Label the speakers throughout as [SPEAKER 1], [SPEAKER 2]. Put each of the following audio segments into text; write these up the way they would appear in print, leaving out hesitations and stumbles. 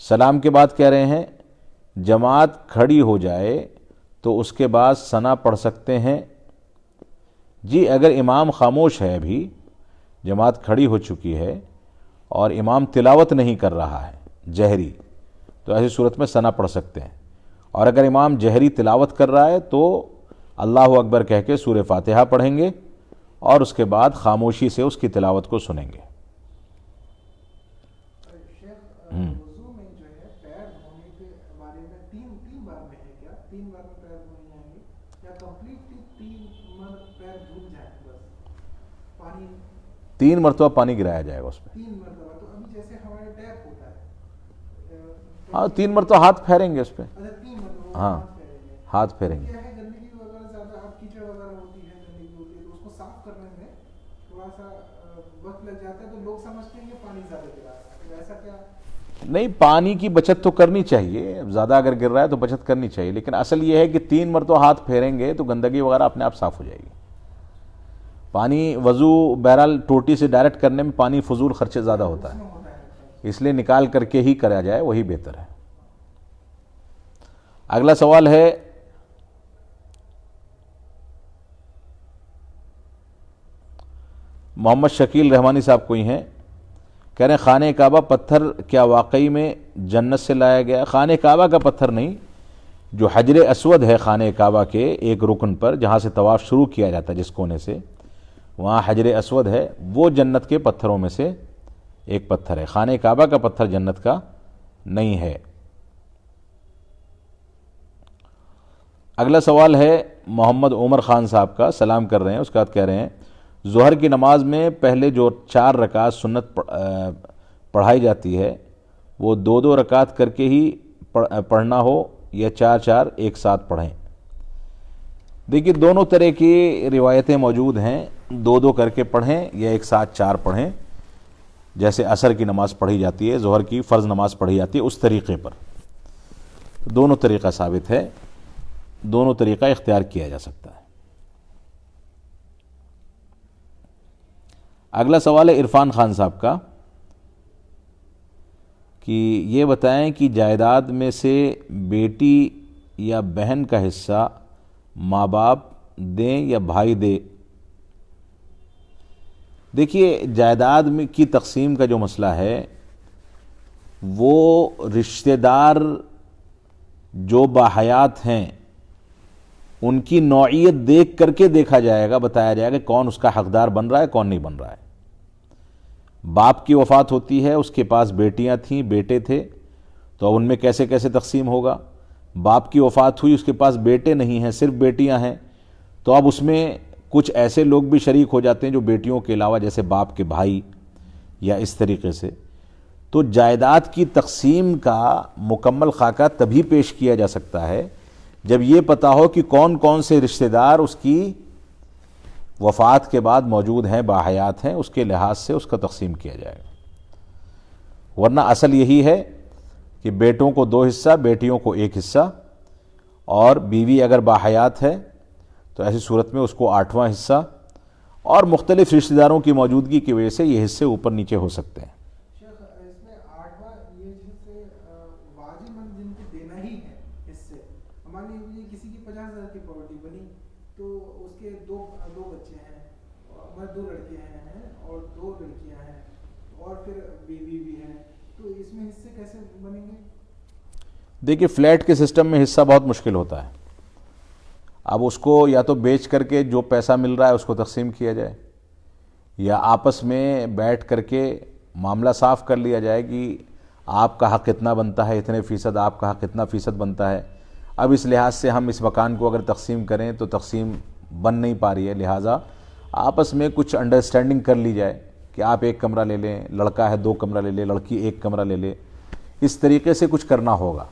[SPEAKER 1] سلام کے بعد کہہ رہے ہیں جماعت کھڑی ہو جائے تو اس کے بعد ثنا پڑھ سکتے ہیں؟ جی اگر امام خاموش ہے، ابھی جماعت کھڑی ہو چکی ہے اور امام تلاوت نہیں کر رہا ہے جہری، تو ایسی صورت میں ثنا پڑھ سکتے ہیں. اور اگر امام جہری تلاوت کر رہا ہے تو اللہ اکبر کہہ کے سورہ فاتحہ پڑھیں گے اور اس کے بعد خاموشی سے اس کی تلاوت کو سنیں گے.
[SPEAKER 2] وضو میں جو ہے پیر دھونے کے بارے میں تین بار میں ہے کیا؟ 3 بار میں پیر دھونے جائیں گے یا کمپلیٹلی 3 بار پیر دھل جائیں بس پانی
[SPEAKER 1] 3 مرتبہ پانی گرایا جائے گا اس میں.
[SPEAKER 2] 3 مرتبہ؟ تو ابھی جیسے ہمارے ٹیپ ہوتا ہے
[SPEAKER 1] ہاں 3 مرتبہ ہاتھ پھیریں گے اس پہ.
[SPEAKER 2] اچھا 3 مرتبہ
[SPEAKER 1] ہاں
[SPEAKER 2] ہاتھ پھیریں گے.
[SPEAKER 1] ہاتھ پھیریں گے.
[SPEAKER 2] کیا ہے گندگی وغیرہ زیادہ اب کیچڑ وغیرہ ہوتی ہے، گندگی ہوتی ہے، تو اس کو صاف کرنے میں تھوڑا سا وقت لگ جاتا ہے، تو لوگ سمجھتے ہیں کہ پانی زیادہ گرا رہا ہے، تو ایسا کیا؟
[SPEAKER 1] نہیں، پانی کی بچت تو کرنی چاہیے، زیادہ اگر گر رہا ہے تو بچت کرنی چاہیے، لیکن اصل یہ ہے کہ 3 مرتبہ ہاتھ پھیریں گے تو گندگی وغیرہ اپنے آپ صاف ہو جائے گی. پانی وضو بہرحال ٹوٹی سے ڈائریکٹ کرنے میں پانی فضول خرچے زیادہ ہوتا ہے، اس لیے نکال کر کے ہی کرا جائے، وہی بہتر ہے. اگلا سوال ہے محمد شکیل رحمانی صاحب کوئی ہیں، کہہ رہے ہیں خانہ کعبہ پتھر کیا واقعی میں جنت سے لایا گیا؟ خانہ کعبہ کا پتھر نہیں، جو حجر اسود ہے خانہ کعبہ کے ایک رکن پر جہاں سے طواف شروع کیا جاتا ہے، جس کونے سے وہاں حجر اسود ہے، وہ جنت کے پتھروں میں سے ایک پتھر ہے. خانہ کعبہ کا پتھر جنت کا نہیں ہے. اگلا سوال ہے محمد عمر خان صاحب کا، سلام کر رہے ہیں، اس کے بعد کہہ رہے ہیں ظہر کی نماز میں پہلے جو 4 رکعت سنت پڑھائی جاتی ہے وہ 2 رکعت کر کے ہی پڑھنا ہو یا 4 ایک ساتھ پڑھیں؟ دیکھیے دونوں طرح کی روایتیں موجود ہیں، 2 کر کے پڑھیں یا ایک ساتھ 4 پڑھیں، جیسے عصر کی نماز پڑھی جاتی ہے، ظہر کی فرض نماز پڑھی جاتی ہے، اس طریقے پر. دونوں طریقہ ثابت ہے، دونوں طریقہ اختیار کیا جا سکتا ہے. اگلا سوال ہے عرفان خان صاحب کا کہ یہ بتائیں کہ جائیداد میں سے بیٹی یا بہن کا حصہ ماں باپ دیں یا بھائی دے؟ دیکھیے جائیداد میں کی تقسیم کا جو مسئلہ ہے وہ رشتہ دار جو باحیات ہیں ان کی نوعیت دیکھ کر کے دیکھا جائے گا، بتایا جائے گا کون اس کا حقدار بن رہا ہے کون نہیں بن رہا ہے. باپ کی وفات ہوتی ہے، اس کے پاس بیٹیاں تھیں بیٹے تھے، تو اب ان میں کیسے کیسے تقسیم ہوگا؟ باپ کی وفات ہوئی، اس کے پاس بیٹے نہیں ہیں صرف بیٹیاں ہیں، تو اب اس میں کچھ ایسے لوگ بھی شریک ہو جاتے ہیں جو بیٹیوں کے علاوہ جیسے باپ کے بھائی یا اس طریقے سے. تو جائیداد کی تقسیم کا مکمل خاکہ تبھی پیش کیا جا سکتا ہے جب یہ پتا ہو کہ کون کون سے رشتہ دار اس کی وفات کے بعد موجود ہیں، باحیات ہیں، اس کے لحاظ سے اس کا تقسیم کیا جائے گا. ورنہ اصل یہی ہے کہ بیٹوں کو 2 حصہ، بیٹیوں کو 1 حصہ، اور بیوی اگر باحیات ہے تو ایسی صورت میں اس کو 8واں حصہ، اور مختلف رشتہ داروں کی موجودگی کی وجہ سے یہ حصے اوپر نیچے ہو سکتے ہیں.
[SPEAKER 2] شیخ اس میں 8واں یہ جسے واجب من جن کو دینا ہی ہے حصے، ہمارے لیے کسی کی 50,000 کی پراپرٹی بنی تو اس کے دو بچے ہیں، ہمارے 2 لڑکے ہیں اور 2 لڑکیاں ہیں اور پھر بیوی بھی ہے، تو اس میں حصے کیسے بنیں گے؟
[SPEAKER 1] دیکھیے فلیٹ کے سسٹم میں حصہ بہت مشکل ہوتا ہے. اب اس کو یا تو بیچ کر کے جو پیسہ مل رہا ہے اس کو تقسیم کیا جائے، یا آپس میں بیٹھ کر کے معاملہ صاف کر لیا جائے کہ آپ کا حق اتنا بنتا ہے، اتنے فیصد، آپ کا حق اتنا فیصد بنتا ہے. اب اس لحاظ سے ہم اس مکان کو اگر تقسیم کریں تو تقسیم بن نہیں پا رہی ہے، لہٰذا آپس میں کچھ انڈرسٹینڈنگ کر لی جائے کہ آپ 1 کمرہ لے لیں، لڑکا ہے 2 کمرہ لے لے، لڑکی 1 کمرہ لے لے، اس طریقے سے کچھ کرنا ہوگا،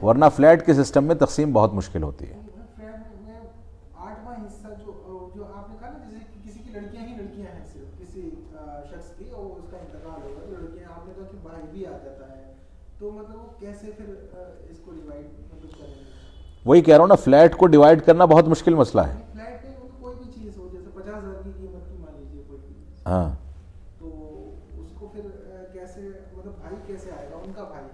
[SPEAKER 1] ورنہ فلیٹ کے سسٹم میں تقسیم بہت مشکل ہوتی ہے.
[SPEAKER 2] 8واں حصہ جو آپ نے کہا نا، جیسے کسی کی لڑکیاں ہی لڑکیاں ہیں، صرف کسی شخص کی اور اس کا انتقال ہوگا تو لڑکیاں، آپ نے کہا کہ بھائی بھی آ جاتا ہے، تو مطلب وہ کیسے پھر اس کو ڈیوائڈ کریں گے؟
[SPEAKER 1] وہی کہہ رہا ہوں نا، فلیٹ کو ڈیوائڈ کرنا بہت مشکل مسئلہ ہے.
[SPEAKER 2] فلیٹ میں کوئی بھی چیز ہو، جیسے 50,000 کی قیمت کی مان لیجیے کوئی بھی،
[SPEAKER 1] ہاں
[SPEAKER 2] تو اس کو پھر کیسے، مطلب بھائی کیسے آئے گا، ان کا بھائی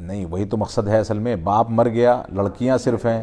[SPEAKER 1] نہیں وہی تو مقصد ہے اصل میں, باپ مر گیا, لڑکیاں صرف ہیں,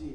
[SPEAKER 2] جی.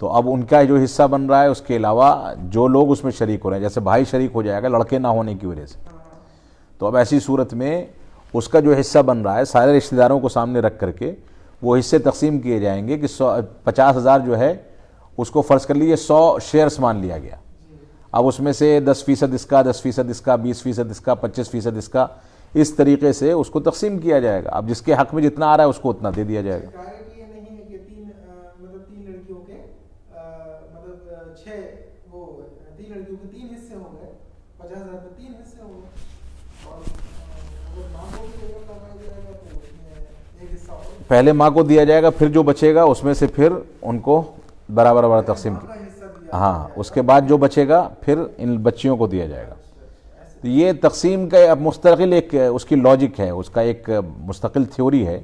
[SPEAKER 1] تو اب ان کا جو حصہ بن رہا ہے اس کے علاوہ جو لوگ اس میں شریک ہو رہے ہیں, جیسے بھائی شریک ہو جائے گا لڑکے نہ ہونے کی وجہ سے, تو اب ایسی صورت میں اس کا جو حصہ بن رہا ہے سارے رشتہ داروں کو سامنے رکھ کر کے وہ حصے تقسیم کیے جائیں گے کہ 50,000 جو ہے اس کو فرض کر لیجیے 100 شیئرز مان لیا گیا. اب اس میں سے 10% اس کا, 10% اس کا, 20% اس کا, 25% اس کا, اس طریقے سے اس کو تقسیم کیا جائے گا. اب جس کے حق میں جتنا آ رہا ہے اس کو اتنا دے دیا جائے گا.
[SPEAKER 2] ڈائریکٹ یہ نہیں ہے کہ 3 لڑکیوں کے 6 وہ 3 لڑکیوں کے 3 حصے ہو گئے, 50,000 میں 3 حصے ہو گئے, اور اگر ماں کو بھی اگر لگایا جائے گا تو اس میں ایک حصہ اور
[SPEAKER 1] پہلے ماں کو دیا جائے گا, پھر جو بچے گا اس میں سے پھر ان کو برابر برابر تقسیم
[SPEAKER 2] کا حصہ دیا.
[SPEAKER 1] ہاں, اس کے بعد جو بچے گا پھر ان بچیوں کو دیا جائے گا. تو یہ تقسیم کا مستقل ایک اس کی لاجک ہے, اس کا ایک مستقل تھیوری ہے.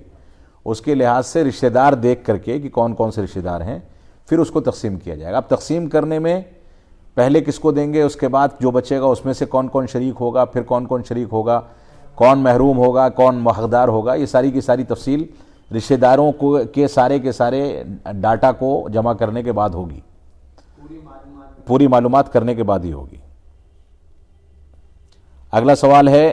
[SPEAKER 1] اس کے لحاظ سے رشتہ دار دیکھ کر کے کہ کون کون سے رشتہ دار ہیں پھر اس کو تقسیم کیا جائے گا. اب تقسیم کرنے میں پہلے کس کو دیں گے, اس کے بعد جو بچے گا اس میں سے کون کون شریک ہوگا, پھر کون کون شریک ہوگا, کون محروم ہوگا, کون حقدار ہوگا, یہ ساری کی ساری تفصیل رشتہ داروں کو کے سارے ڈاٹا کو جمع کرنے کے بعد ہوگی, پوری معلومات کرنے کے بعد ہی ہوگی. اگلا سوال ہے